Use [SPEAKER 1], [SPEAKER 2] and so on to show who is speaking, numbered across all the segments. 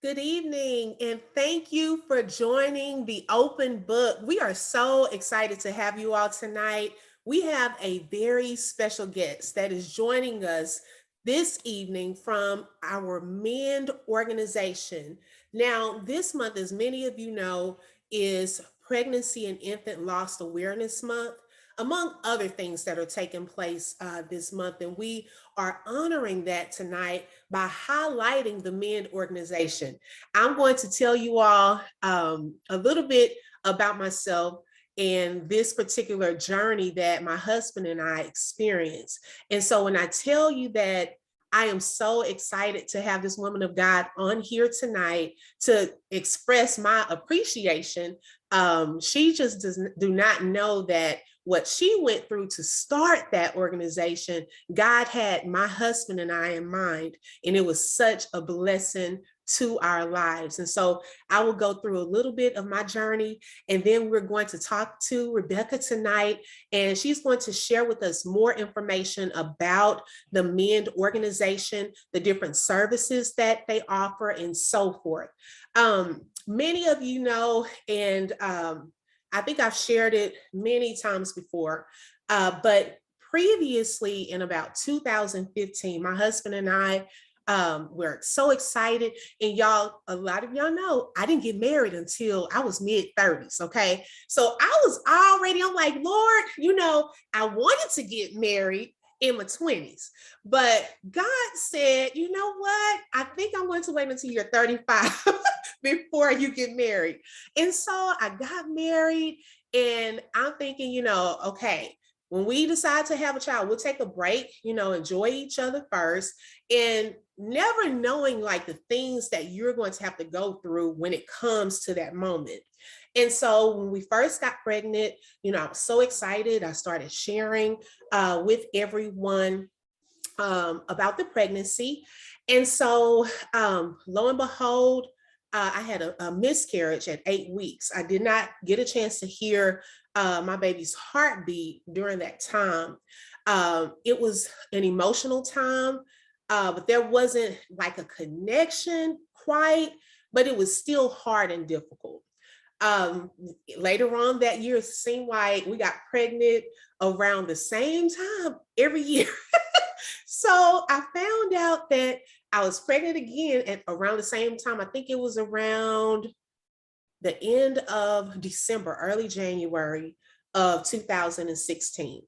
[SPEAKER 1] Good evening, and thank you for joining the open book. We are so excited to have you all tonight. We have a very special guest that is joining us this evening from our M.E.N.D organization. Now, this month, as many of you know, is Pregnancy and Infant Loss Awareness Month, among other things that are taking place this month. And we are honoring that tonight by highlighting the M.E.N.D organization. I'm going to tell you all a little bit about myself and this particular journey that my husband and I experienced. And so when I tell you that I am so excited to have this woman of God on here tonight to express my appreciation. She just do not know that what she went through to start that organization, God had my husband and I in mind, and it was such a blessing to our lives. And so I will go through a little bit of my journey, and then we're going to talk to Rebekah tonight, and she's going to share with us more information about the M.E.N.D organization, the different services that they offer, and so forth. Many of you know, and I think I've shared it many times before, but previously in about 2015, my husband and I were so excited. And y'all, a lot of y'all know, I didn't get married until I was mid-30s, okay? So I was already, I'm like, Lord, I wanted to get married in my 20s, but God said, you know what? I think I'm going to wait until you're 35 before you get married. And so I got married, and I'm thinking, okay, when we decide to have a child, we'll take a break, enjoy each other first, and never knowing like the things that you're going to have to go through when it comes to that moment. And so when we first got pregnant, I was so excited. I started sharing with everyone about the pregnancy. And so lo and behold, I had a miscarriage at 8 weeks. I did not get a chance to hear my baby's heartbeat during that time. It was an emotional time, but there wasn't like a connection quite, but it was still hard and difficult. Later on that year, it seemed like we got pregnant around the same time every year. So I found out that I was pregnant again at around the same time. I think it was around the end of December, early January of 2016.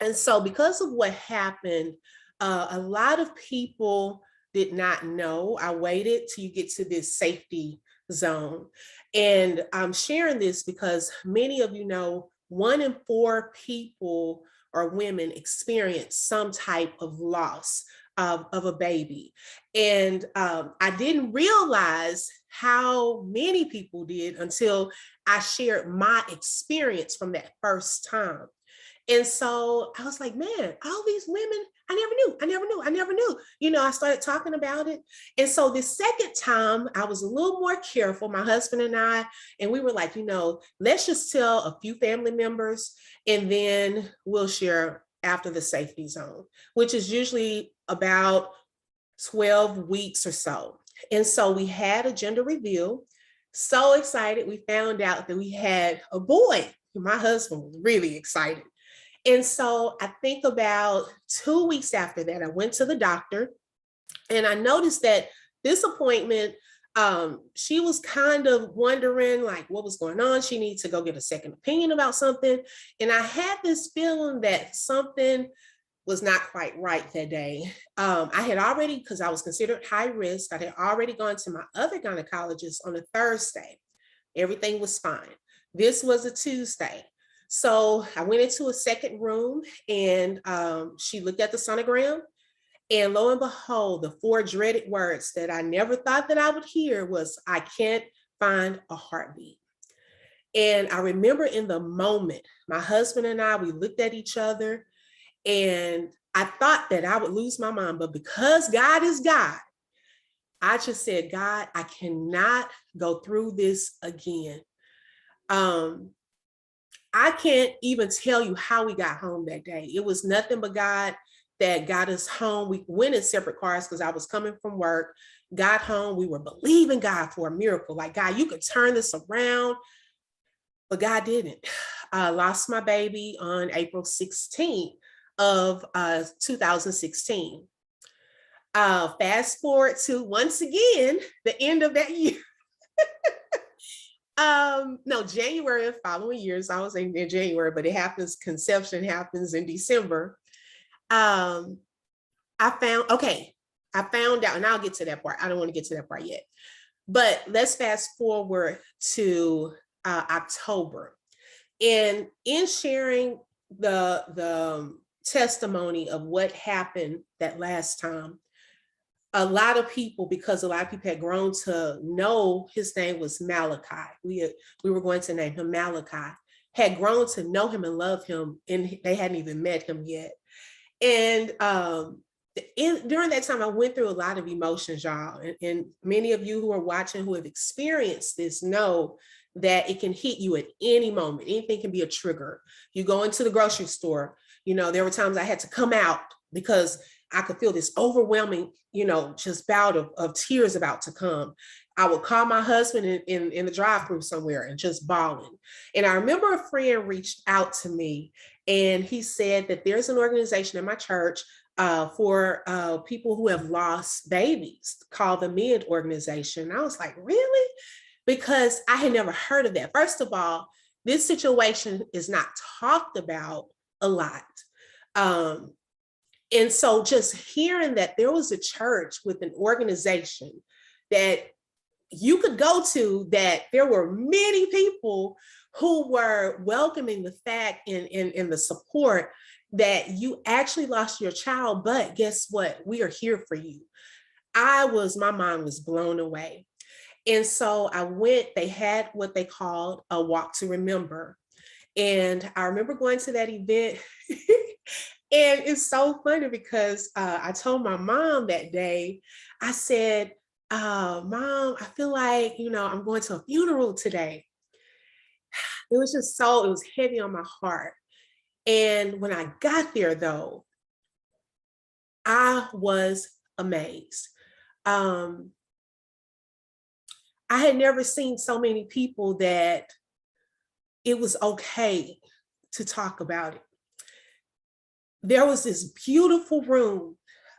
[SPEAKER 1] And so because of what happened, a lot of people did not know. I waited till you get to this safety zone. And I'm sharing this because many of you know 1 in 4 people or women experience some type of loss of a baby. And I didn't realize how many people did until I shared my experience from that first time. And so I was like, man, all these women, I never knew. I started talking about it. And so the second time I was a little more careful, my husband and I, and we were like, let's just tell a few family members, and then we'll share after the safety zone, which is usually about 12 weeks or so. And so we had a gender reveal. So excited. We found out that we had a boy. My husband was really excited. And so I think about 2 weeks after that, I went to the doctor, and I noticed that this appointment, she was kind of wondering like what was going on. She needed to go get a second opinion about something. And I had this feeling that something was not quite right that day. I had already, because I was considered high risk, I had already gone to my other gynecologist on a Thursday. Everything was fine. This was a Tuesday. So I went into a second room, and she looked at the sonogram, and lo and behold, the 4 dreaded words that I never thought that I would hear was, I can't find a heartbeat. And I remember in the moment, my husband and I, we looked at each other, and I thought that I would lose my mind, but because God is God, I just said, God, I cannot go through this again. I can't even tell you how we got home that day. It was nothing but God. that got us home. We went in separate cars because I was coming from work, got home. We were believing God for a miracle. Like, God, you could turn this around, but God didn't. I lost my baby on April 16th of 2016. Fast forward to, once again, the end of that year. No, January of following years. I was in January, but it happens, conception happens in December. I found out, and I'll get to that part. I don't want to get to that part yet, but let's fast forward to October. And in sharing the testimony of what happened that last time, a lot of people, because a lot of people had grown to know his name was Malachi. We were going to name him Malachi, had grown to know him and love him, and they hadn't even met him yet. And during that time, I went through a lot of emotions, y'all. And many of you who are watching who have experienced this know that it can hit you at any moment. Anything can be a trigger. You go into the grocery store, there were times I had to come out because I could feel this overwhelming, just bout of tears about to come. I would call my husband in the drive-thru somewhere and just bawling. And I remember a friend reached out to me, and he said that there's an organization in my church for people who have lost babies called the M.E.N.D organization. And I was like, really? Because I had never heard of that. First of all, this situation is not talked about a lot. And so just hearing that there was a church with an organization that you could go to, that there were many people who were welcoming the fact and the support that you actually lost your child, but guess what? We are here for you. My mind was blown away. And so I went, they had what they called a walk to remember. And I remember going to that event. And it's so funny because I told my mom that day, I said, Mom, I feel like, I'm going to a funeral today. It was heavy on my heart. And when I got there, though, I was amazed. I had never seen so many people that it was okay to talk about it. There was this beautiful room.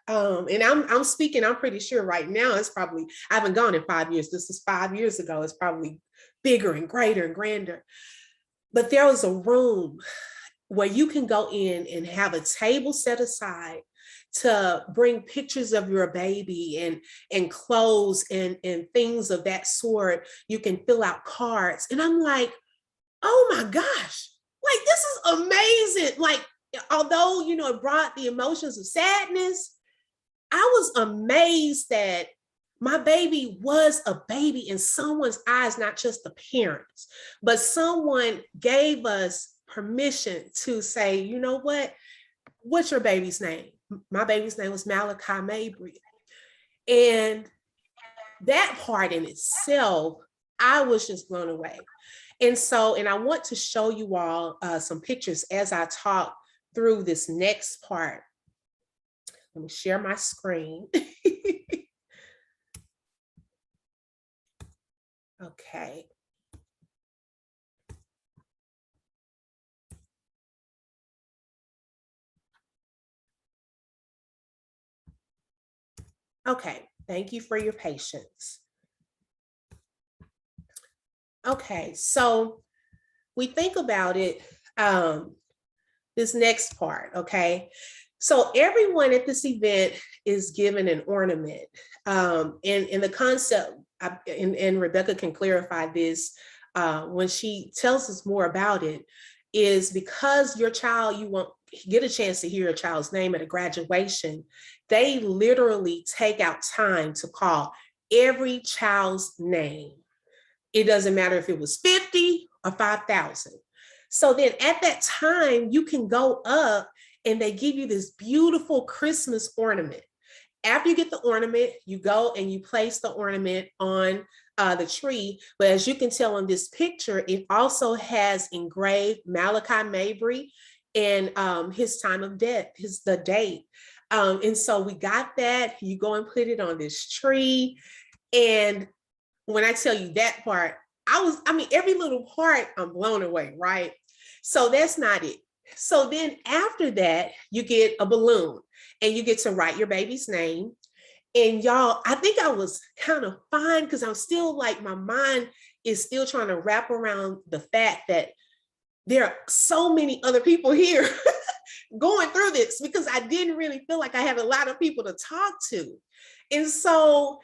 [SPEAKER 1] And I'm speaking, I'm pretty sure right now it's probably, I haven't gone in 5 years. This was 5 years ago. It's probably bigger and greater and grander. But there was a room where you can go in and have a table set aside to bring pictures of your baby and clothes and things of that sort. You can fill out cards. And I'm like, oh my gosh, like, this is amazing. Like, although, it brought the emotions of sadness, I was amazed that my baby was a baby in someone's eyes, not just the parents, but someone gave us permission to say, you know what? What's your baby's name? My baby's name was Rebekah Mitchell. And that part in itself, I was just blown away. And I want to show you all some pictures as I talk through this next part. Let me share my screen. Okay. Okay, thank you for your patience. Okay, so we think about it, this next part, okay? So everyone at this event is given an ornament. And the concept, and Rebekah can clarify this when she tells us more about it, is because your child, you won't get a chance to hear your child's name at a graduation, they literally take out time to call every child's name. It doesn't matter if it was 50 or 5,000. So then at that time, you can go up and they give you this beautiful Christmas ornament. After you get the ornament, you go and you place the ornament on the tree. But as you can tell in this picture, it also has engraved Rebekah Mabry and his time of death, the date. And so we got that. You go and put it on this tree. And when I tell you that part, every little part, I'm blown away, right? So that's not it. So then after that, you get a balloon and you get to write your baby's name. And y'all, I think I was kind of fine because I'm still like, my mind is still trying to wrap around the fact that there are so many other people here going through this, because I didn't really feel like I had a lot of people to talk to. And so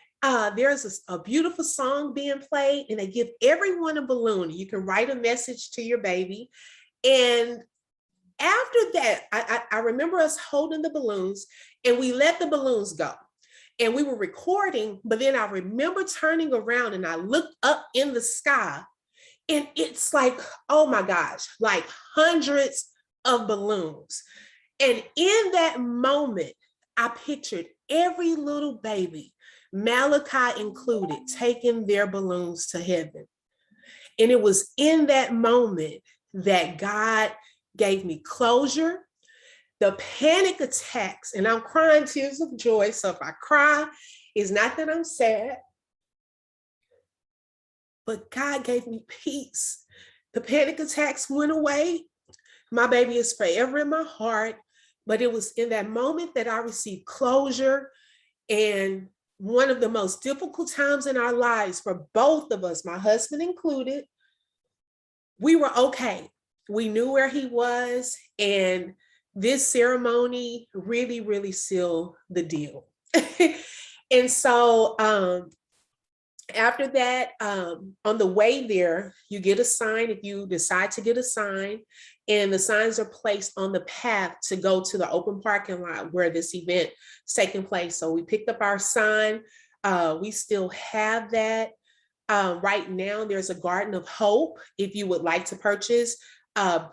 [SPEAKER 1] there's a beautiful song being played, and they give everyone a balloon. You can write a message to your baby. And after that, I remember us holding the balloons, and we let the balloons go. And we were recording, but then I remember turning around and I looked up in the sky, and it's like, oh my gosh, like hundreds of balloons. And in that moment, I pictured every little baby, Malachi included, taking their balloons to heaven. And it was in that moment that God gave me closure. The panic attacks, and I'm crying tears of joy. So if I cry, it's not that I'm sad, but God gave me peace. The panic attacks went away. My baby is forever in my heart. But it was in that moment that I received closure. And one of the most difficult times in our lives for both of us, my husband included, we were okay. We knew where he was. And this ceremony really, really sealed the deal. And so after that, on the way there, you get a sign if you decide to get a sign, and the signs are placed on the path to go to the open parking lot where this event is taking place. So we picked up our sign. We still have that. Right now, there's a Garden of Hope if you would like to purchase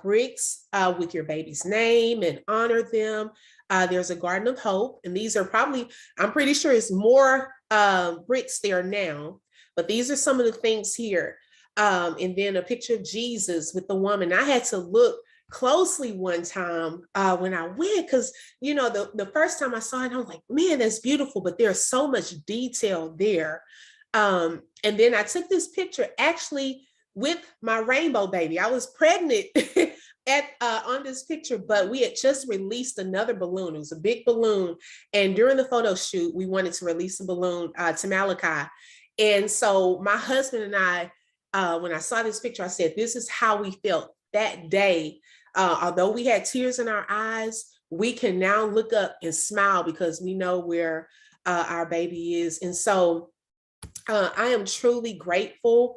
[SPEAKER 1] bricks with your baby's name and honor them. There's a Garden of Hope, and these are probably, I'm pretty sure it's more bricks there now, but these are some of the things here. And then a picture of Jesus with the woman. I had to look closely one time when I went, because the first time I saw it, I was like, man, that's beautiful, but there's so much detail there. And then I took this picture actually with my rainbow baby. I was pregnant on this picture, but we had just released another balloon. It was a big balloon. And during the photo shoot, we wanted to release a balloon to Malachi. And so my husband and I, when I saw this picture, I said, this is how we felt that day. Although we had tears in our eyes, we can now look up and smile because we know where our baby is. And so I am truly grateful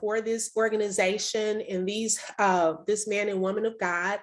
[SPEAKER 1] for this organization and this man and woman of God,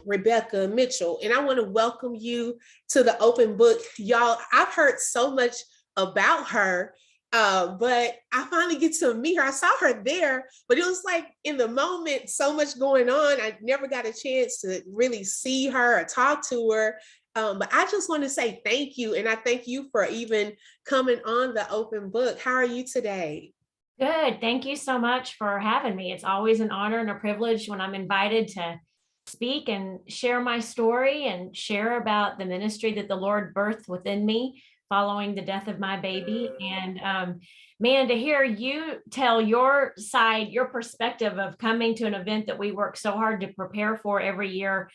[SPEAKER 1] Rebekah Mitchell. And I want to welcome you to the open book. Y'all, I've heard so much about her, but I finally get to meet her. I saw her there, but it was like in the moment, so much going on. I never got a chance to really see her or talk to her. But I just want to say thank you. And I thank you for even coming on the open book. How are you today?
[SPEAKER 2] Good. Thank you so much for having me. It's always an honor and a privilege when I'm invited to speak and share my story and share about the ministry that the Lord birthed within me following the death of my baby. And man, to hear you tell your side, your perspective of coming to an event that we work so hard to prepare for every year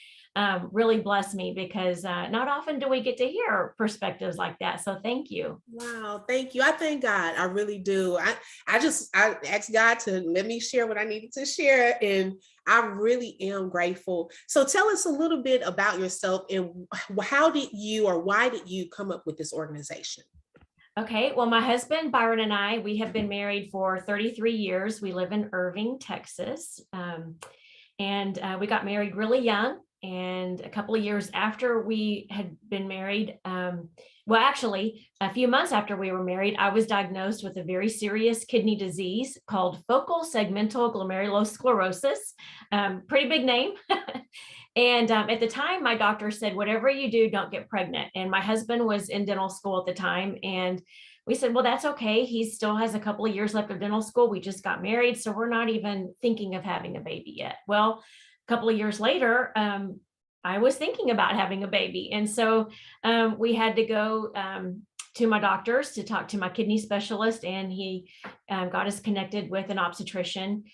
[SPEAKER 2] really blessed me, because not often do we get to hear perspectives like that. So thank you.
[SPEAKER 1] Wow, thank you. I thank God. I really do. I asked God to let me share what I needed to share, and I really am grateful. So tell us a little bit about yourself, and how did you, or why did you come up with this organization?
[SPEAKER 2] Okay, well, my husband Byron and I, we have been married for 33 years. We live in Irving, Texas. And we got married really young. And a couple of years after we had been married, well, actually, a few months after we were married, I was diagnosed with a very serious kidney disease called focal segmental glomerulosclerosis. Pretty big name. And at the time, my doctor said, whatever you do, don't get pregnant. And my husband was in dental school at the time. And we said, well, that's okay. He still has a couple of years left of dental school. We just got married, so we're not even thinking of having a baby yet. Well, couple of years later, I was thinking about having a baby. And so we had to go to my doctors to talk to my kidney specialist, and he got us connected with an obstetrician.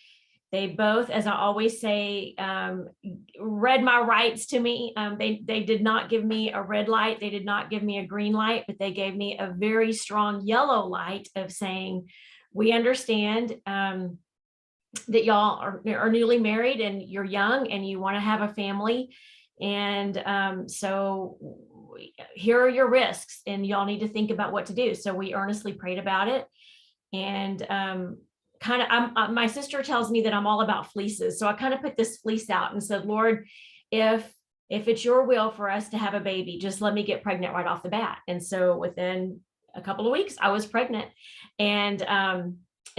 [SPEAKER 2] They both, as I always say, read my rights to me. They did not give me a red light. They did not give me a green light, but they gave me a very strong yellow light of saying, we understand that y'all are newly married and you're young and you want to have a family. And so here are your risks and y'all need to think about what to do. So we earnestly prayed about it. And my sister tells me that I'm all about fleeces. So I kind of put this fleece out and said, Lord, if it's your will for us to have a baby, just let me get pregnant right off the bat. And so within a couple of weeks, I was pregnant. And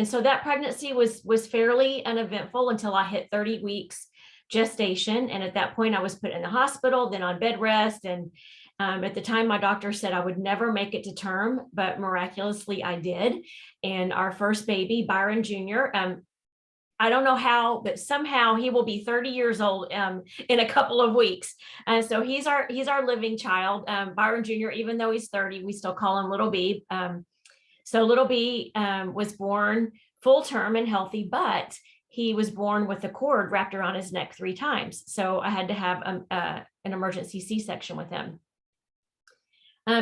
[SPEAKER 2] so that pregnancy was fairly uneventful until I hit 30 weeks gestation. And at that point, I was put in the hospital, then on bed rest. And at the time, my doctor said I would never make it to term, but miraculously I did. And our first baby, Byron Jr., I don't know how, but somehow he will be 30 years old in a couple of weeks. And so he's our living child, Byron Jr., even though he's 30, we still call him Little B. So Little B was born full term and healthy, but he was born with a cord wrapped around his neck 3 times. So I had to have an emergency C-section with him.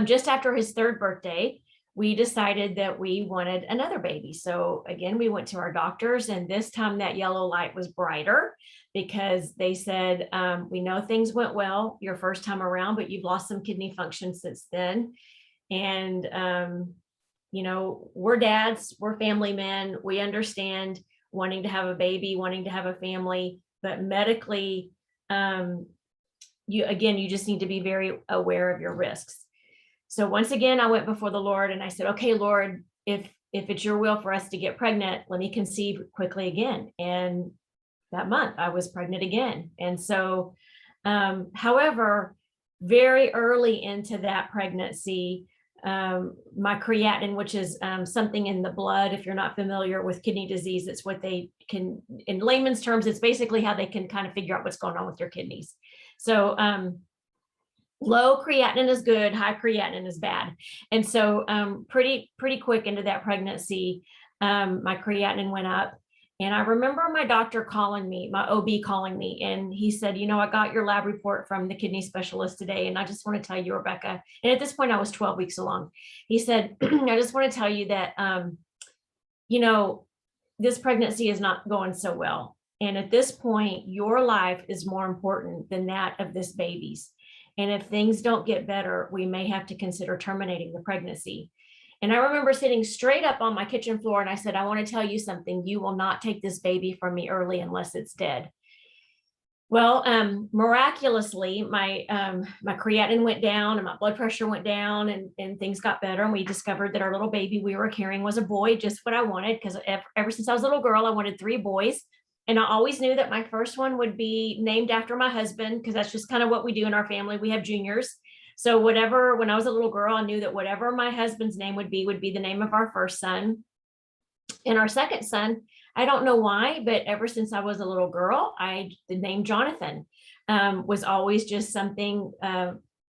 [SPEAKER 2] Just after his 3rd birthday, we decided that we wanted another baby. So again, we went to our doctors, and this time that yellow light was brighter because they said, we know things went well your first time around, but you've lost some kidney function since then. And, we're dads, we're family men. We understand wanting to have a baby, wanting to have a family, but medically, you just need to be very aware of your risks. So once again, I went before the Lord and I said, okay, Lord, if it's your will for us to get pregnant, let me conceive quickly again. And that month I was pregnant again. And so, however, very early into that pregnancy, my creatinine, which is something in the blood, if you're not familiar with kidney disease, it's what they can, in layman's terms, it's basically how they can kind of figure out what's going on with your kidneys. So low creatinine is good, high creatinine is bad. And so pretty quick into that pregnancy, my creatinine went up. And I remember my doctor calling me, my OB calling me, and he said, I got your lab report from the kidney specialist today. And I just want to tell you, Rebekah, and at this point I was 12 weeks along. He said, I just want to tell you that, this pregnancy is not going so well. And at this point, your life is more important than that of this baby's. And if things don't get better, we may have to consider terminating the pregnancy. And I remember sitting straight up on my kitchen floor and I said, I want to tell you something. You will not take this baby from me early unless it's dead. Well, miraculously, my creatinine went down and my blood pressure went down and things got better. And we discovered that our little baby we were carrying was a boy, just what I wanted, because ever since I was a little girl, I wanted 3 boys. And I always knew that my first one would be named after my husband, because that's just kind of what we do in our family. We have juniors. So when I was a little girl, I knew that whatever my husband's name would be the name of our first son. And our second son, I don't know why, but ever since I was a little girl, the name Jonathan was always just something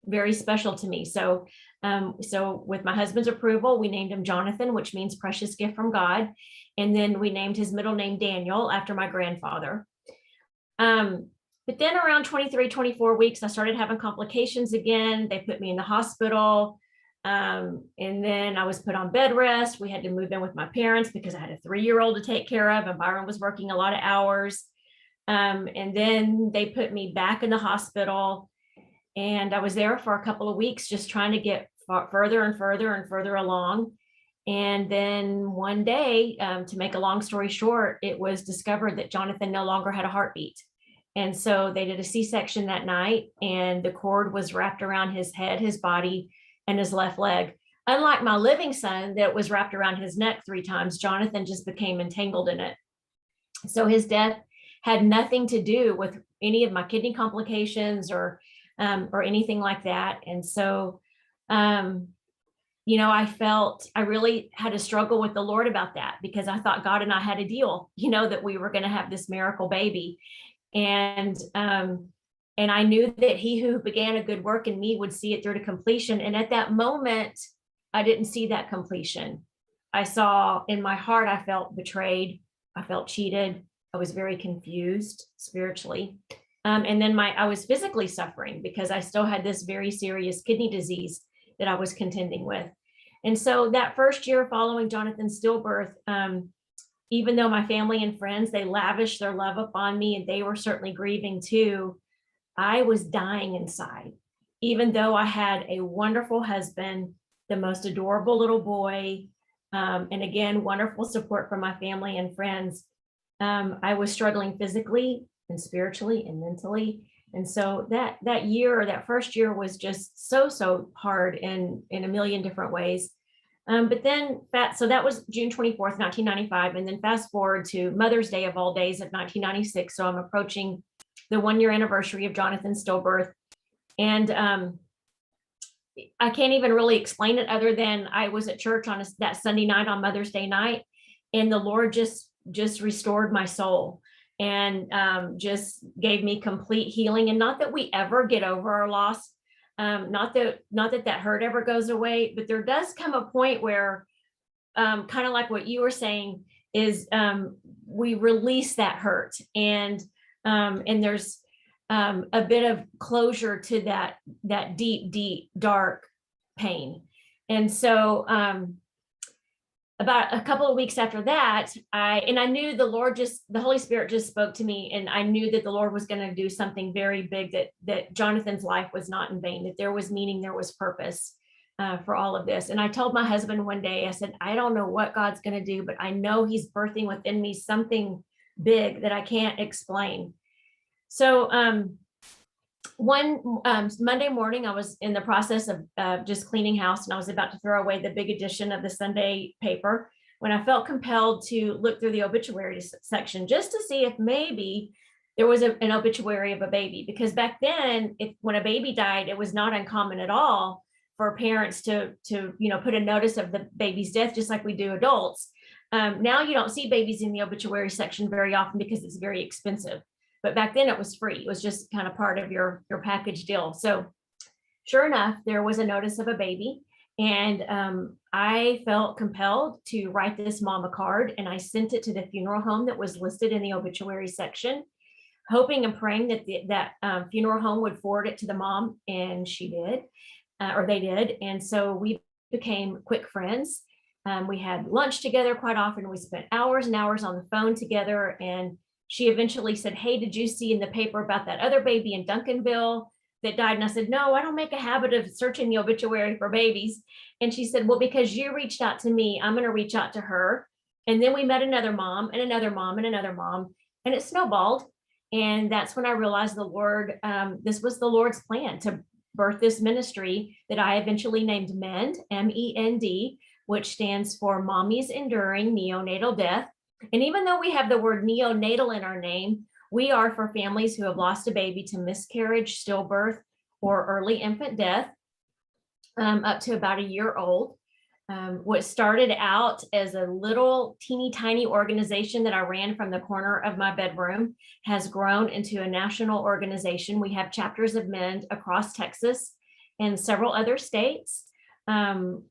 [SPEAKER 2] very special to me. So with my husband's approval, we named him Jonathan, which means precious gift from God. And then we named his middle name Daniel after my grandfather. But then around 23, 24 weeks, I started having complications again. They put me in the hospital. And then I was put on bed rest. We had to move in with my parents because I had a 3-year-old to take care of, and Byron was working a lot of hours. And then they put me back in the hospital, and I was there for a couple of weeks, just trying to get further and further and further along. And then one day, to make a long story short, it was discovered that Jonathan no longer had a heartbeat. And so they did a C-section that night, and the cord was wrapped around his head, his body, and his left leg. Unlike my living son that was wrapped around his neck 3 times, Jonathan just became entangled in it. So his death had nothing to do with any of my kidney complications or anything like that. And so, I really had to struggle with the Lord about that, because I thought God and I had a deal, that we were going to have this miracle baby. And I knew that he who began a good work in me would see it through to completion. And at that moment, I didn't see that completion. I saw in my heart, I felt betrayed. I felt cheated. I was very confused spiritually. And then I was physically suffering because I still had this very serious kidney disease that I was contending with. And so that first year following Jonathan's stillbirth, even though my family and friends, they lavished their love upon me and they were certainly grieving too, I was dying inside. Even though I had a wonderful husband, the most adorable little boy, and again, wonderful support from my family and friends, I was struggling physically and spiritually and mentally. And so that first year was just so hard in a million different ways. But then so that was June 24th, 1995. And then fast forward to Mother's Day of all days of 1996. So I'm approaching the 1-year anniversary of Jonathan's stillbirth. And I can't even really explain it other than I was at church on that Sunday night on Mother's Day night, and the Lord just restored my soul and just gave me complete healing. And not that we ever get over our loss, not that hurt ever goes away, but there does come a point where, kind of like what you were saying, is we release that hurt, and there's a bit of closure to that deep, dark pain. And so about a couple of weeks after that, I knew the Holy Spirit just spoke to me, and I knew that the Lord was going to do something very big, that Jonathan's life was not in vain, that there was meaning, there was purpose for all of this. And I told my husband one day, I said, I don't know what God's going to do, but I know he's birthing within me something big that I can't explain. So one Monday morning, I was in the process of just cleaning house, and I was about to throw away the big edition of the Sunday paper when I felt compelled to look through the obituary section just to see if maybe there was an obituary of a baby. Because back then, when a baby died, it was not uncommon at all for parents to put a notice of the baby's death, just like we do adults. Now you don't see babies in the obituary section very often because it's very expensive. But back then it was free. It was just kind of part of your package deal. So sure enough, there was a notice of a baby. And I felt compelled to write this mom a card, and I sent it to the funeral home that was listed in the obituary section, hoping and praying that funeral home would forward it to the mom. And she did, or they did. And so we became quick friends. We had lunch together quite often. We spent hours and hours on the phone together. And she eventually said, hey, did you see in the paper about that other baby in Duncanville that died? And I said, no, I don't make a habit of searching the obituary for babies. And she said, well, because you reached out to me, I'm going to reach out to her. And then we met another mom and another mom and another mom, and it snowballed. And that's when I realized this was the Lord's plan to birth this ministry that I eventually named M.E.N.D, M-E.N.D, which stands for Mommy's Enduring Neonatal Death. And even though we have the word neonatal in our name, we are for families who have lost a baby to miscarriage, stillbirth, or early infant death, up to about a year old. What started out as a little teeny tiny organization that I ran from the corner of my bedroom has grown into a national organization. We have chapters of M.E.N.D across Texas and several other states.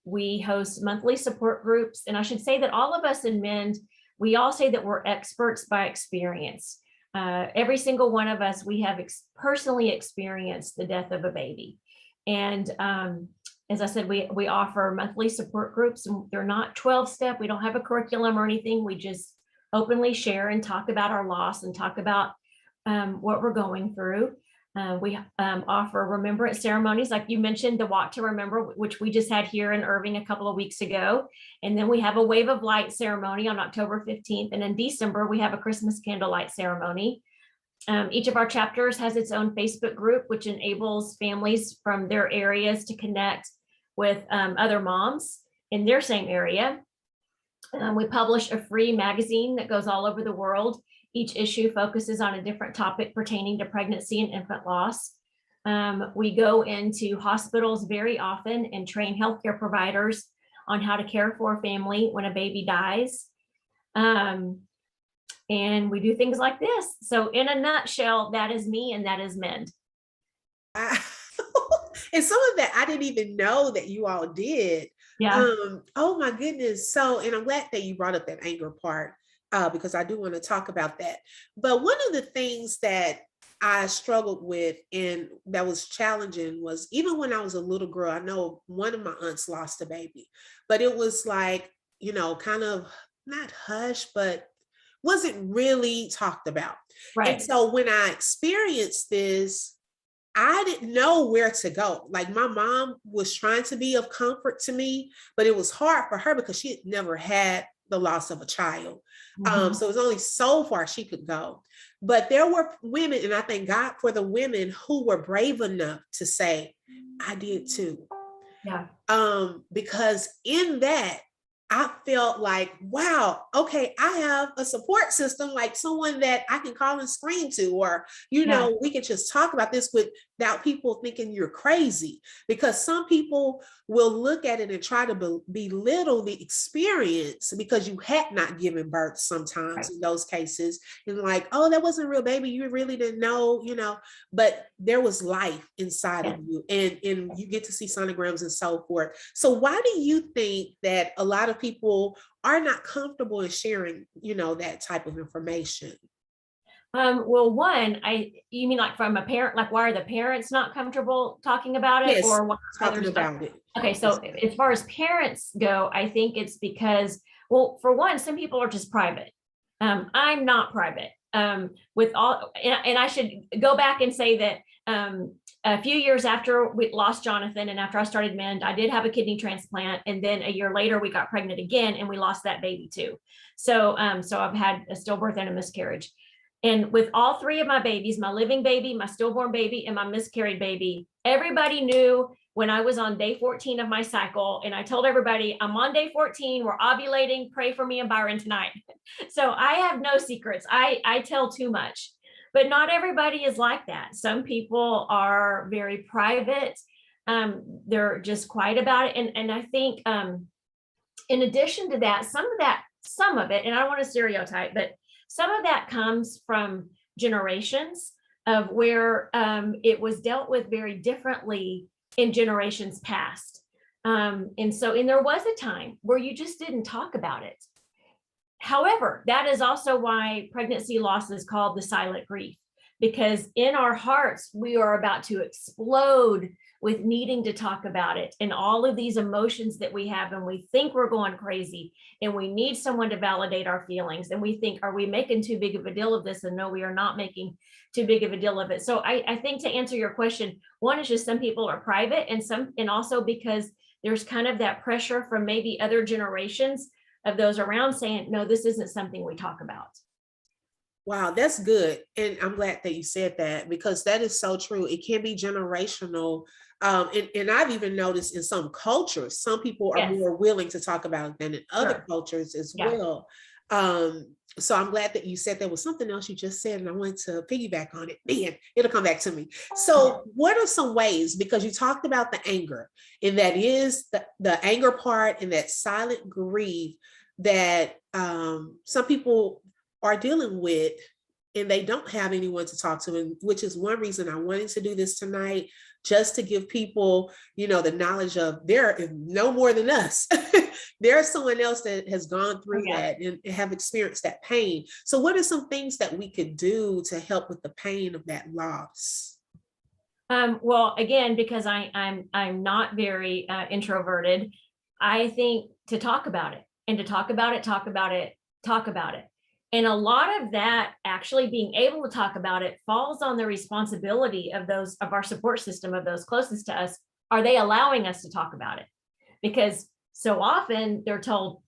[SPEAKER 2] We host monthly support groups. And I should say that all of us in M.E.N.D, we all say that we're experts by experience. Every single one of us, we have personally experienced the death of a baby. And as I said, we offer monthly support groups, and they're not 12-step. We don't have a curriculum or anything. We just openly share and talk about our loss and talk about what we're going through. We offer remembrance ceremonies, like you mentioned, the Walk to Remember, which we just had here in Irving a couple of weeks ago. And then we have a Wave of Light ceremony on October 15th. And in December, we have a Christmas candlelight ceremony. Each of our chapters has its own Facebook group, which enables families from their areas to connect with other moms in their same area. We publish a free magazine that goes all over the world. Each issue focuses on a different topic pertaining to pregnancy and infant loss. We go into hospitals very often and train healthcare providers on how to care for a family when a baby dies. And we do things like this. So in a nutshell, that is me and that is M.E.N.D.
[SPEAKER 1] I- and some of that I didn't even know that you all did.
[SPEAKER 2] Yeah,
[SPEAKER 1] Oh my goodness. So, and I'm glad that you brought up that anger part, because I do want to talk about that. But one of the things that I struggled with and that was challenging was even when I was a little girl, I know one of my aunts lost a baby, but it was like, kind of not hush, but wasn't really talked about. And
[SPEAKER 2] right,
[SPEAKER 1] so when I experienced this, I didn't know where to go. Like my mom was trying to be of comfort to me, but it was hard for her because she had never had the loss of a child.
[SPEAKER 2] mhm,
[SPEAKER 1] So it was only so far she could go. But there were women, and I thank God for the women who were brave enough to say, I did too.
[SPEAKER 2] yeah,
[SPEAKER 1] Because in that, I felt like, wow, okay, I have a support system, like someone that I can call and scream to, or,
[SPEAKER 2] yeah,
[SPEAKER 1] we can just talk about this without people thinking you're crazy. Because some people will look at it and try to belittle the experience because you had not given birth sometimes
[SPEAKER 2] right,
[SPEAKER 1] in those cases. And like, oh, that wasn't a real baby. You really didn't know, but there was life inside of
[SPEAKER 2] yeah.
[SPEAKER 1] you, and you get to see sonograms and so forth. So why do you think that a lot of people are not comfortable in sharing, that type of information?
[SPEAKER 2] Well, one, you mean like from a parent, like why are the parents not comfortable talking about it,
[SPEAKER 1] Yes,
[SPEAKER 2] or why are
[SPEAKER 1] talking
[SPEAKER 2] others not?
[SPEAKER 1] about it.
[SPEAKER 2] Okay,
[SPEAKER 1] Yes.
[SPEAKER 2] so as far as parents go, I think it's because, well, for one, some people are just private. I'm not private. With all, and I should go back and say that a few years after we lost Jonathan and after I started M.E.N.D, I did have a kidney transplant, and then a year later we got pregnant again, and we lost that baby too. So I've had a stillbirth and a miscarriage. And with all three of my babies, my living baby, my stillborn baby, and my miscarried baby, everybody knew when I was on day 14 of my cycle. And I told everybody, I'm on day 14, we're ovulating, pray for me and Byron tonight. So I have no secrets. I tell too much, but not everybody is like that. Some people are very private. They're just quiet about it. And I think in addition to that, some of it, and I don't want to stereotype, but some of that comes from generations of where it was dealt with very differently in generations past. And there was a time where you just didn't talk about it. However, that is also why pregnancy loss is called the silent grief, because in our hearts, we are about to explode with needing to talk about it and all of these emotions that we have, and we think we're going crazy and we need someone to validate our feelings. And we think, are we making too big of a deal of this? And no, we are not making too big of a deal of it. So I think to answer your question, one is just some people are private, and also because there's kind of that pressure from maybe other generations of those around saying, no, this isn't something we talk about.
[SPEAKER 1] Wow, that's good. And I'm glad that you said that because that is so true. It can be generational. And I've even noticed in some cultures, some people are
[SPEAKER 2] Yes,
[SPEAKER 1] more willing to talk about it than in other
[SPEAKER 2] sure.
[SPEAKER 1] cultures as
[SPEAKER 2] Yeah.
[SPEAKER 1] well. So I'm glad that you said there was something else you just said, and I wanted to piggyback on it. Man, it'll come back to me.
[SPEAKER 2] Okay.
[SPEAKER 1] So, what are some ways? Because you talked about the anger, and that is the anger part and that silent grief that some people are dealing with and they don't have anyone to talk to, and which is one reason I wanted to do this tonight, just to give people the knowledge of there is no more than us. There's someone else that has gone
[SPEAKER 2] Oh,
[SPEAKER 1] through
[SPEAKER 2] yeah.
[SPEAKER 1] that and have experienced that pain. So what are some things that we could do to help with the pain of that loss?
[SPEAKER 2] Well, again, because I'm not very introverted, I think to talk about it and to talk about it, talk about it, talk about it. And a lot of that actually being able to talk about it falls on the responsibility of those of our support system, of those closest to us. Are they allowing us to talk about it? Because so often they're told,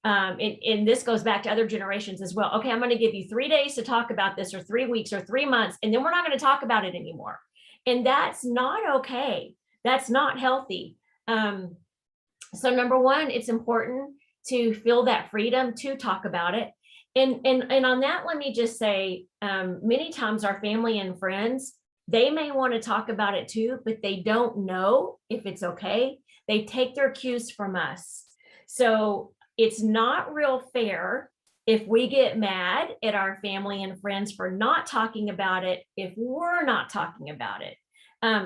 [SPEAKER 2] and this goes back to other generations as well. Okay, I'm going to give you 3 days to talk about this, or 3 weeks, or 3 months, and then we're not going to talk about it anymore. And that's not okay. That's not healthy. So number one, it's important to feel that freedom to talk about it. And on that, let me just say, many times our family and friends, they may want to talk about it too, but they don't know if it's okay. They take their cues from us. So it's not real fair if we get mad at our family and friends for not talking about it, if we're not talking about it,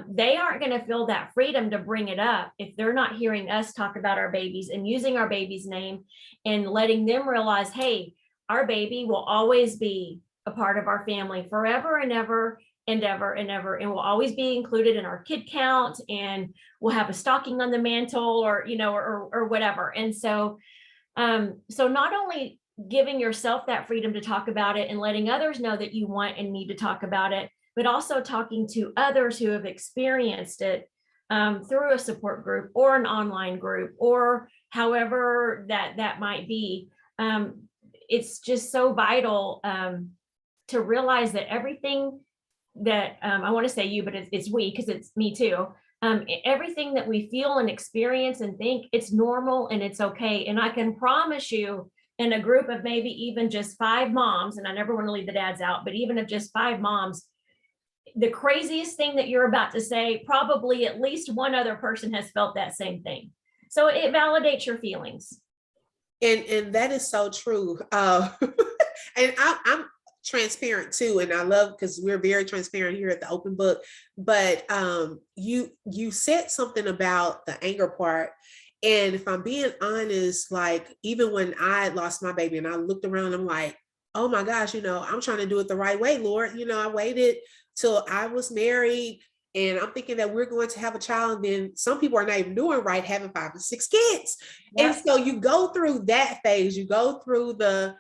[SPEAKER 2] they aren't going to feel that freedom to bring it up if they're not hearing us talk about our babies and using our baby's name and letting them realize, hey, our baby will always be a part of our family forever and ever and ever and ever, and will always be included in our kid count, and we'll have a stocking on the mantle, or or whatever. And so so not only giving yourself that freedom to talk about it and letting others know that you want and need to talk about it, but also talking to others who have experienced it through a support group or an online group, or however that might be. It's just so vital to realize that everything that I want to say you, but it's we, because it's me too. Everything that we feel and experience and think, it's normal and it's okay. And I can promise you, in a group of maybe even just 5 moms, and I never want to leave the dads out, but even if just 5 moms, the craziest thing that you're about to say, probably at least one other person has felt that same thing. So it validates your feelings.
[SPEAKER 1] And that is so true. And I'm transparent too, and I love, because we're very transparent here at the Open Book. But you said something about the anger part, and if I'm being honest, like even when I lost my baby and I looked around, I'm like, oh my gosh, I'm trying to do it the right way, Lord. I waited till I was married, and I'm thinking that we're going to have a child, and then some people are not even doing right, having 5 and 6 kids. Yep. And so you go through that phase, you go through the,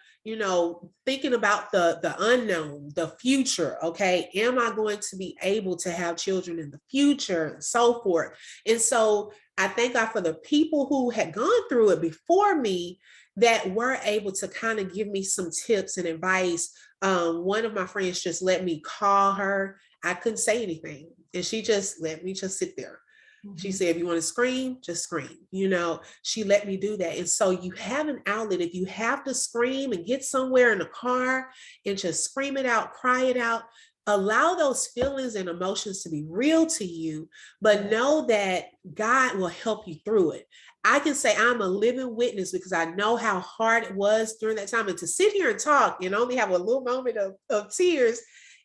[SPEAKER 1] thinking about the unknown, the future. Okay, am I going to be able to have children in the future, and so forth. And so I thank God for the people who had gone through it before me that were able to kind of give me some tips and advice. One of my friends just let me call her. I couldn't say anything, and she just let me just sit there. Mm-hmm. She said, if you want to scream, just scream. She let me do that. And so you have an outlet. If you have to scream and get somewhere in the car and just scream it out, cry it out, allow those feelings and emotions to be real to you, but know that God will help you through it. I can say I'm a living witness, because I know how hard it was during that time. And to sit here and talk and only have a little moment of tears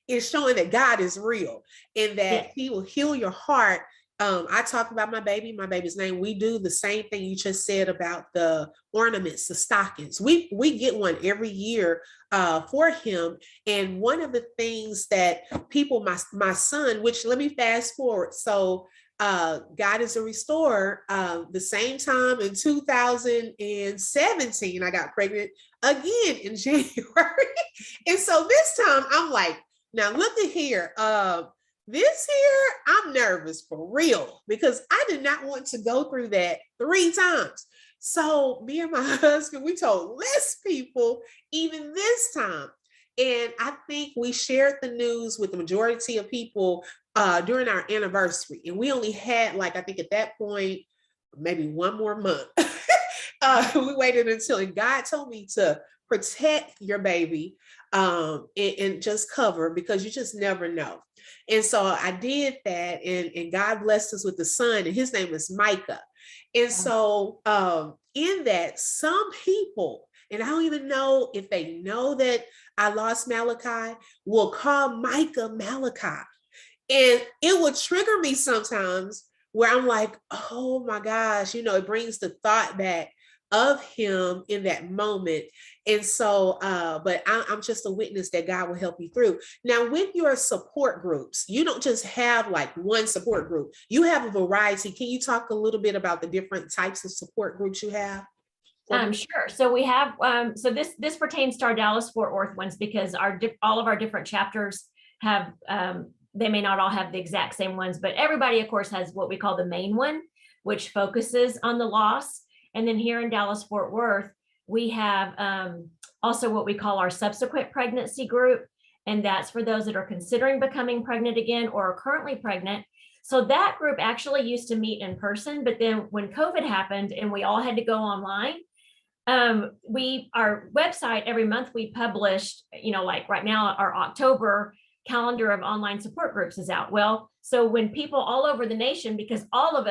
[SPEAKER 1] is showing that God is real, and that He will heal your heart. I talk about my baby's name. We do the same thing you just said about the ornaments, the stockings. We get one every year for him. And one of the things that people, my son, which, let me fast forward. So God is a restorer. The same time in 2017, I got pregnant again in January. And so this time I'm like, now look at here. This year, I'm nervous for real, because I did not want to go through that 3 times. So me and my husband, we told less people even this time. And I think we shared the news with the majority of people during our anniversary. And we only had, like, I think at that point, maybe 1 more month. We waited until, and God told me to protect your baby and just cover, because you just never know. And so I did that, and God blessed us with the son, and his name is Micah. And so in that, some people, and I don't even know if they know that I lost Malachi, will call Micah Malachi. And it would trigger me sometimes, where I'm like, oh my gosh, it brings the thought back of him in that moment. And so, but I'm just a witness that God will help you through. Now, with your support groups, you don't just have like one support group, you have a variety. Can you talk a little bit about the different types of support groups you have?
[SPEAKER 2] Sure. So we have, so this pertains to our Dallas Fort Worth ones, because all of our different chapters have, they may not all have the exact same ones, but everybody, of course, has what we call the main one, which focuses on the loss. And then here in Dallas Fort Worth, we have also what we call our subsequent pregnancy group. And that's for those that are considering becoming pregnant again or are currently pregnant. So that group actually used to meet in person, but then when COVID happened and we all had to go online, our website, every month we published, like right now, our October calendar of online support groups is out. Well, so when people all over the nation, because all of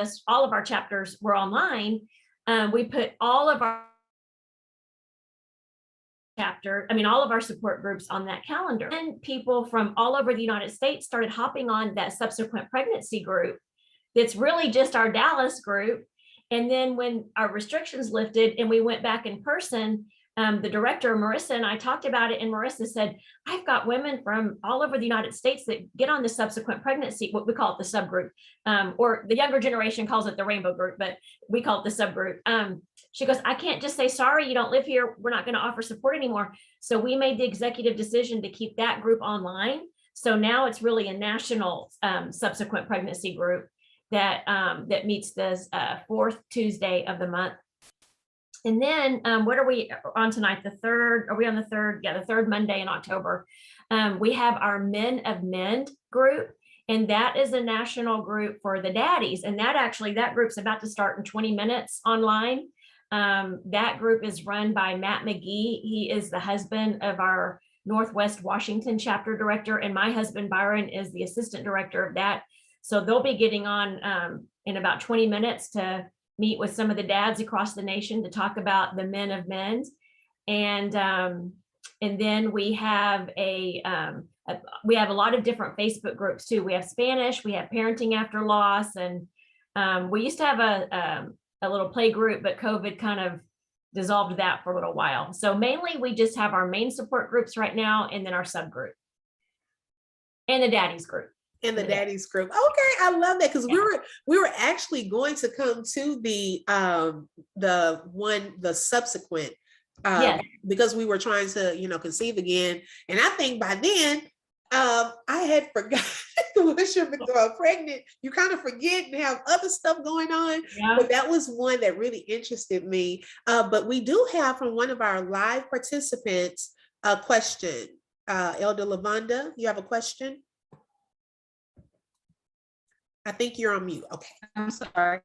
[SPEAKER 2] our chapters were online, we put all of our chapter, I mean, all of our support groups on that calendar. And people from all over the United States started hopping on that subsequent pregnancy group. That's really just our Dallas group. And then when our restrictions lifted and we went back in person, the director, Marissa, and I talked about it, and Marissa said, I've got women from all over the United States that get on the subsequent pregnancy, what we call it the subgroup, or the younger generation calls it the rainbow group, but we call it the subgroup. She goes, I can't just say, sorry, you don't live here, we're not going to offer support anymore. So we made the executive decision to keep that group online. So now it's really a national subsequent pregnancy group that meets the fourth Tuesday of the month. And then what are we on tonight? The third, are we on the third? Yeah, the third Monday in October. We have our Men of M.E.N.D group, and that is a national group for the daddies. And that group's about to start in 20 minutes online. That group is run by Matt McGee. He is the husband of our Northwest Washington chapter director, and my husband Byron is the assistant director of that. So they'll be getting on in about 20 minutes to meet with some of the dads across the nation to talk about the Men of M.E.N.D. And then we have a lot of different Facebook groups too. We have Spanish, we have Parenting After Loss, and we used to have a little play group, but COVID kind of dissolved that for a little while. So mainly we just have our main support groups right now, and then our subgroup and the daddies group.
[SPEAKER 1] In the daddies group. Okay, I love that, because we were actually going to come to the subsequent
[SPEAKER 2] Yes.
[SPEAKER 1] because we were trying to conceive again, and I think by then I had forgotten. Once you're pregnant, you kind of forget and have other stuff going on.
[SPEAKER 2] Yeah.
[SPEAKER 1] But that was one that really interested me. But we do have from one of our live participants a question. Elder Lavonda, you have a question? I think you're on mute. Okay.
[SPEAKER 3] I'm sorry.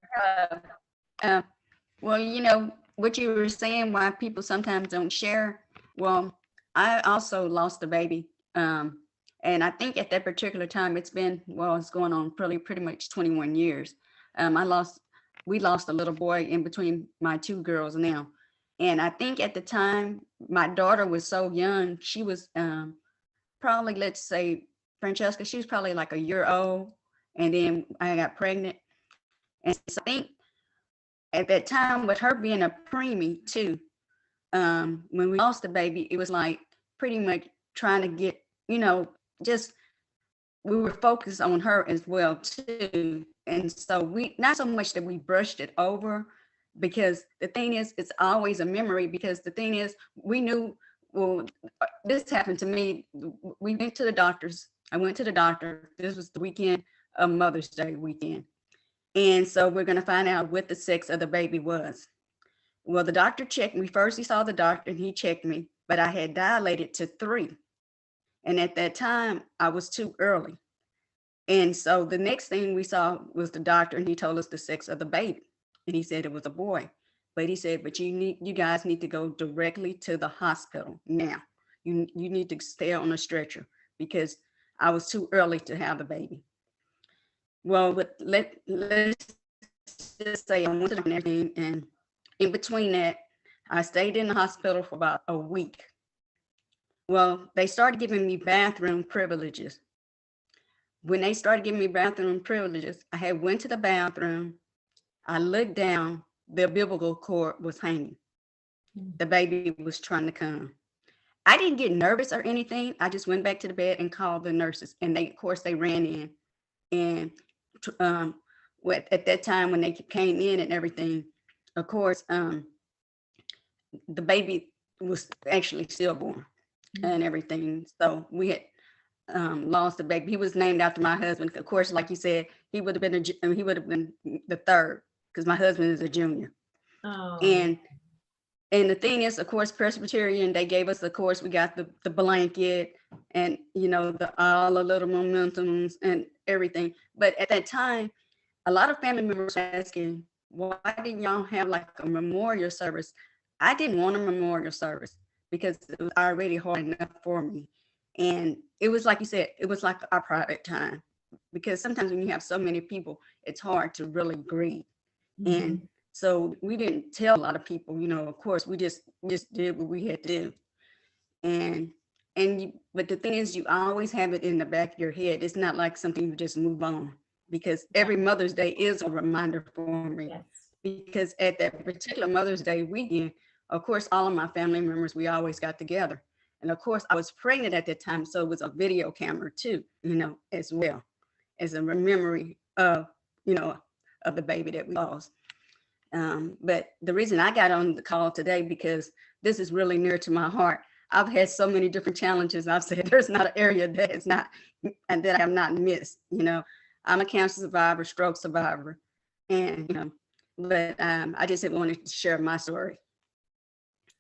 [SPEAKER 3] Well, what you were saying, why people sometimes don't share. Well, I also lost a baby. And I think at that particular time, it's going on pretty much 21 years. We lost a little boy in between my two girls now. And I think at the time, my daughter was so young. She was probably, let's say, Francesca, she was probably like a year old. And then I got pregnant. And so I think at that time, with her being a preemie too, when we lost the baby, it was like pretty much trying to get, we were focused on her as well too. And so we, not so much that we brushed it over, because the thing is, it's always a memory, because the thing is, we knew, well, this happened to me. We went to the doctors. I went to the doctor. This was the weekend of Mother's Day weekend. And so we're going to find out what the sex of the baby was. Well, the doctor checked me. First, he saw the doctor and he checked me, but I had dilated to 3. And at that time, I was too early. And so the next thing we saw was the doctor, and he told us the sex of the baby. And he said it was a boy. But he said, but you guys need to go directly to the hospital now. You need to stay on a stretcher, because I was too early to have the baby. Well, but let's just say I went to the everything, and in between that, I stayed in the hospital for about a week. Well, they started giving me bathroom privileges. When they started giving me bathroom privileges, I had went to the bathroom. I looked down, the umbilical cord was hanging. The baby was trying to come. I didn't get nervous or anything. I just went back to the bed and called the nurses, and they ran in. And at that time when they came in and everything, of course, the baby was actually stillborn and everything. So we had lost the baby. He was named after my husband. Of course, like you said, he would have been the third, because my husband is a junior.
[SPEAKER 2] Oh.
[SPEAKER 3] And the thing is, of course, Presbyterian, they gave us, of course, we got the blanket and, all the little mementos and everything. But at that time, a lot of family members were asking, why didn't y'all have like a memorial service? I didn't want a memorial service because it was already hard enough for me. And it was like you said, it was like our private time, because sometimes when you have so many people, it's hard to really grieve. Mm-hmm. And so we didn't tell a lot of people, of course, we just did what we had to do. And but the thing is, you always have it in the back of your head. It's not like something you just move on, because every Mother's Day is a reminder for me.
[SPEAKER 2] Yes.
[SPEAKER 3] Because at that particular Mother's Day weekend, of course, all of my family members, we always got together. And of course, I was pregnant at that time, so it was a video camera too, as well as a memory of, of the baby that we lost. But the reason I got on the call today, because this is really near to my heart. I've had so many different challenges. I've said there's not an area that is not, and that I have not missed. I'm a cancer survivor, stroke survivor, and but I just wanted to share my story.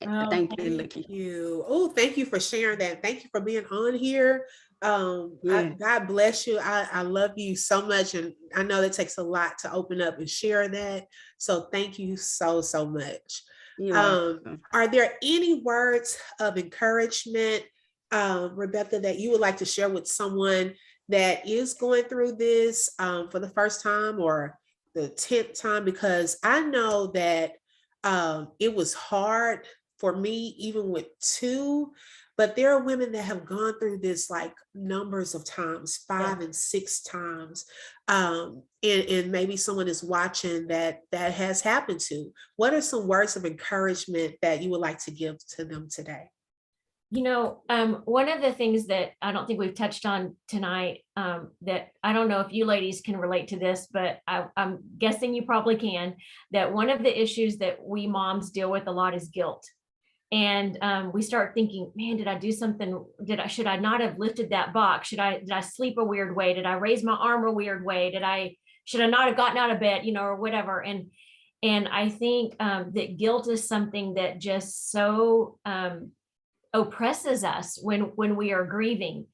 [SPEAKER 2] Oh,
[SPEAKER 3] Thank you,
[SPEAKER 1] Thank
[SPEAKER 3] LaKeisha.
[SPEAKER 1] you. Oh, thank you for sharing that. Thank you for being on here.
[SPEAKER 3] Yeah.
[SPEAKER 1] God bless you. I love you so much. And I know it takes a lot to open up and share that. So thank you so, so much.
[SPEAKER 3] You're welcome.
[SPEAKER 1] Are there any words of encouragement, Rebekah, that you would like to share with someone that is going through this for the first time or the 10th time? Because I know that it was hard for me, even with 2, but there are women that have gone through this like numbers of times, 5
[SPEAKER 2] yeah.
[SPEAKER 1] and 6 times. And maybe someone is watching that has happened to. What are some words of encouragement that you would like to give to them today?
[SPEAKER 2] One of the things that I don't think we've touched on tonight, that I don't know if you ladies can relate to this, but I'm guessing you probably can, that one of the issues that we moms deal with a lot is guilt. And we start thinking, man, did I do something? Should I not have lifted that box? Did I sleep a weird way? Did I raise my arm a weird way? Should I not have gotten out of bed, or whatever? And I think that guilt is something that just so oppresses us when we are grieving.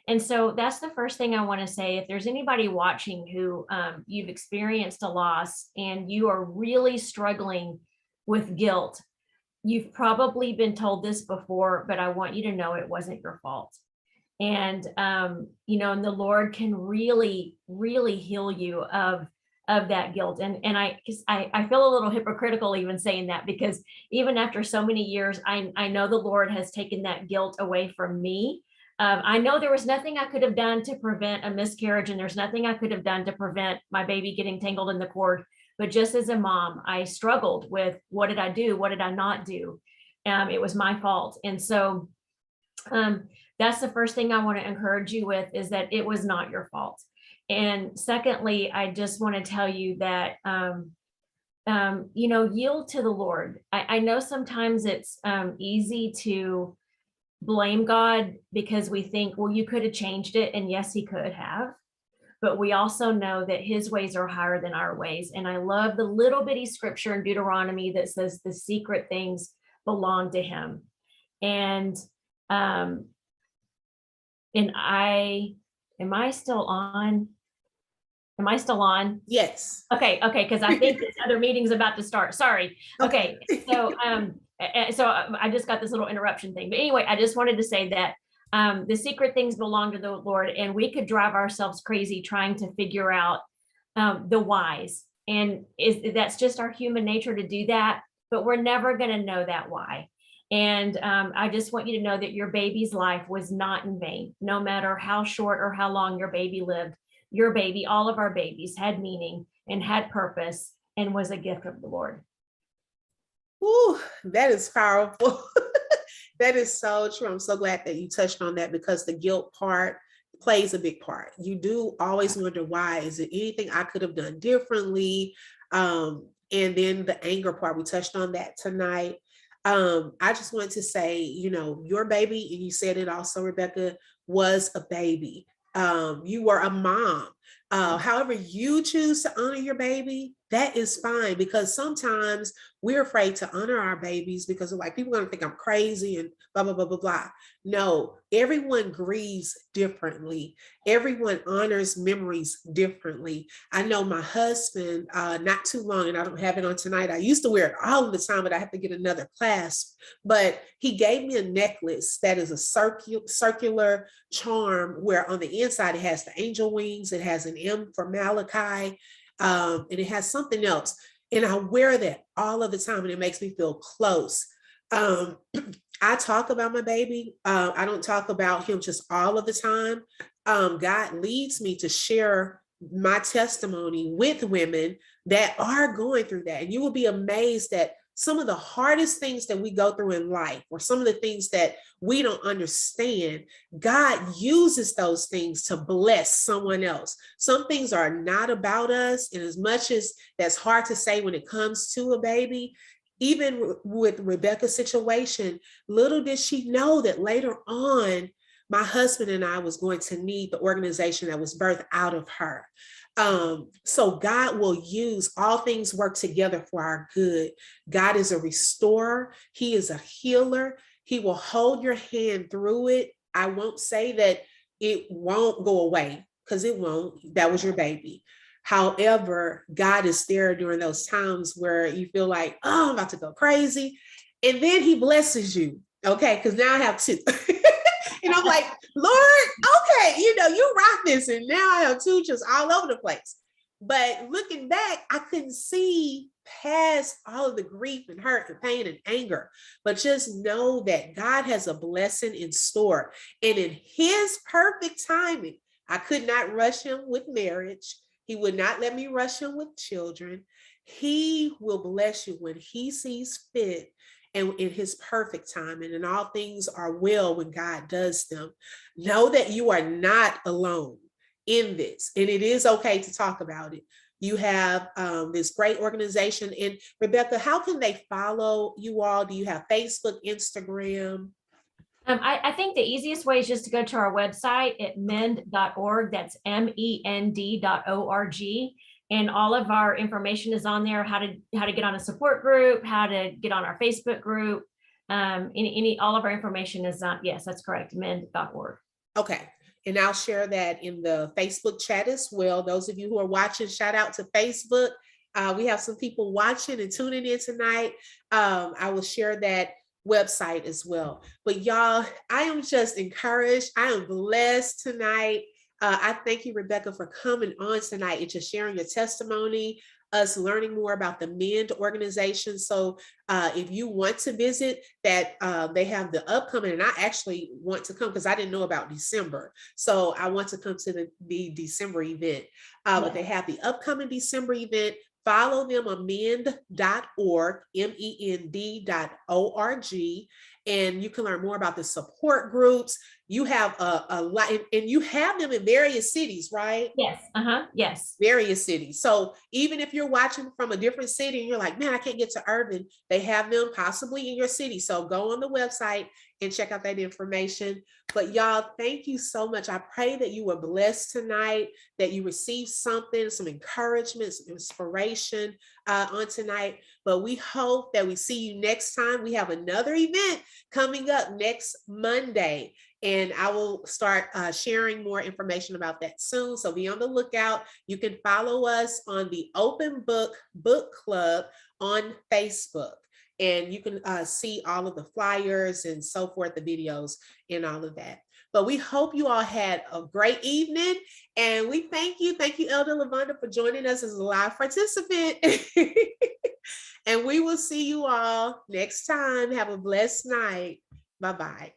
[SPEAKER 2] And so that's the first thing I want to say. If there's anybody watching who you've experienced a loss and you are really struggling with guilt, you've probably been told this before, but I want you to know it wasn't your fault. And and the Lord can really, really heal you of that guilt. And I feel a little hypocritical even saying that, because even after so many years, I know the Lord has taken that guilt away from me. I know there was nothing I could have done to prevent a miscarriage, and there's nothing I could have done to prevent my baby getting tangled in the cord. But just as a mom, I struggled with, what did I do? What did I not do? It was my fault. And so that's the first thing I want to encourage you with, is that it was not your fault. And secondly, I just want to tell you that, yield to the Lord. I know sometimes it's easy to blame God, because we think, well, you could have changed it. And yes, he could have. But we also know that his ways are higher than our ways. And I love the little bitty scripture in Deuteronomy that says the secret things belong to him. And am I still on? Am I still on?
[SPEAKER 1] Yes.
[SPEAKER 2] Okay, because I think this other meeting's about to start. Sorry. Okay, so I just got this little interruption thing. But anyway, I just wanted to say that the secret things belong to the Lord, and we could drive ourselves crazy trying to figure out the whys. And that's just our human nature to do that, but we're never going to know that why. And I just want you to know that your baby's life was not in vain, no matter how short or how long your baby lived. Your baby, all of our babies, had meaning and had purpose and was a gift of the Lord.
[SPEAKER 1] Ooh, that is powerful. That is so true. I'm so glad that you touched on that, because the guilt part plays a big part. You do always wonder, why? Is it anything I could have done differently? And then the anger part, we touched on that tonight. I just wanted to say, your baby, and you said it also, Rebekah, was a baby. You were a mom. However you choose to honor your baby, that is fine, because sometimes we're afraid to honor our babies because of, like, people are going to think I'm crazy and blah, blah, blah, blah, blah. No, everyone grieves differently. Everyone honors memories differently. I know my husband, not too long, and I don't have it on tonight. I used to wear it all the time, but I have to get another clasp. But he gave me a necklace that is a circular charm, where on the inside it has the angel wings, it has an M for Malachi, and it has something else. And I wear that all of the time, and it makes me feel close. Um, I talk about my baby. I don't talk about him just all of the time. God leads me to share my testimony with women that are going through that. And you will be amazed that some of the hardest things that we go through in life, or some of the things that we don't understand, God uses those things to bless someone else. Some things are not about us. And as much as that's hard to say when it comes to a baby, even with Rebekah's situation, little did she know that later on, my husband and I was going to need the organization that was birthed out of her. So God will use all things work together for our good. God is a restorer. He is a healer. He will hold your hand through it. I won't say that it won't go away, because it won't. That was your baby. However, God is there during those times where you feel like, oh, I'm about to go crazy. And then he blesses you. Okay. Because now I have two. And I'm like, Lord, okay, you rock this. And now I have two just all over the place. But looking back, I couldn't see past all of the grief and hurt and pain and anger. But just know that God has a blessing in store. And in his perfect timing, I could not rush him with marriage. He would not let me rush him with children. He will bless you when he sees fit and in his perfect time. And all things are well when God does them. Know that you are not alone in this. And it is okay to talk about it. You have this great organization. And Rebekah, how can they follow you all? Do you have Facebook, Instagram?
[SPEAKER 2] I think the easiest way is just to go to our website at mend.org. That's MEND.org. And all of our information is on there, how to get on a support group, how to get on our Facebook group. All of our information is on, yes, that's correct, MEND.org.
[SPEAKER 1] Okay. And I'll share that in the Facebook chat as well. Those of you who are watching, shout out to Facebook. We have some people watching and tuning in tonight. I will share that website as well. But y'all, I am just encouraged. I am blessed tonight. I thank you, Rebekah, for coming on tonight and just sharing your testimony, us learning more about the M.E.N.D organization. So if you want to visit that, they have the upcoming, and I actually want to come because I didn't know about December. So I want to come to the December event. But they have the upcoming December event. Follow them on MEND.org, MEND.org, and you can learn more about the support groups. You have a lot, and you have them in various cities, right?
[SPEAKER 2] Yes. Yes.
[SPEAKER 1] Various cities. So even if you're watching from a different city and you're like, man, I can't get to Urban, they have them possibly in your city. So go on the website and check out that information. But y'all, thank you so much. I pray that you were blessed tonight, that you received something, some encouragement, some inspiration on tonight. But we hope that we see you next time. We have another event coming up next Monday, and I will start sharing more information about that soon. So be on the lookout. You can follow us on the Open Book Book Club on Facebook. And you can see all of the flyers and so forth, the videos and all of that. But we hope you all had a great evening. And we thank you. Thank you, Elder Lavonda, for joining us as a live participant. And we will see you all next time. Have a blessed night. Bye-bye.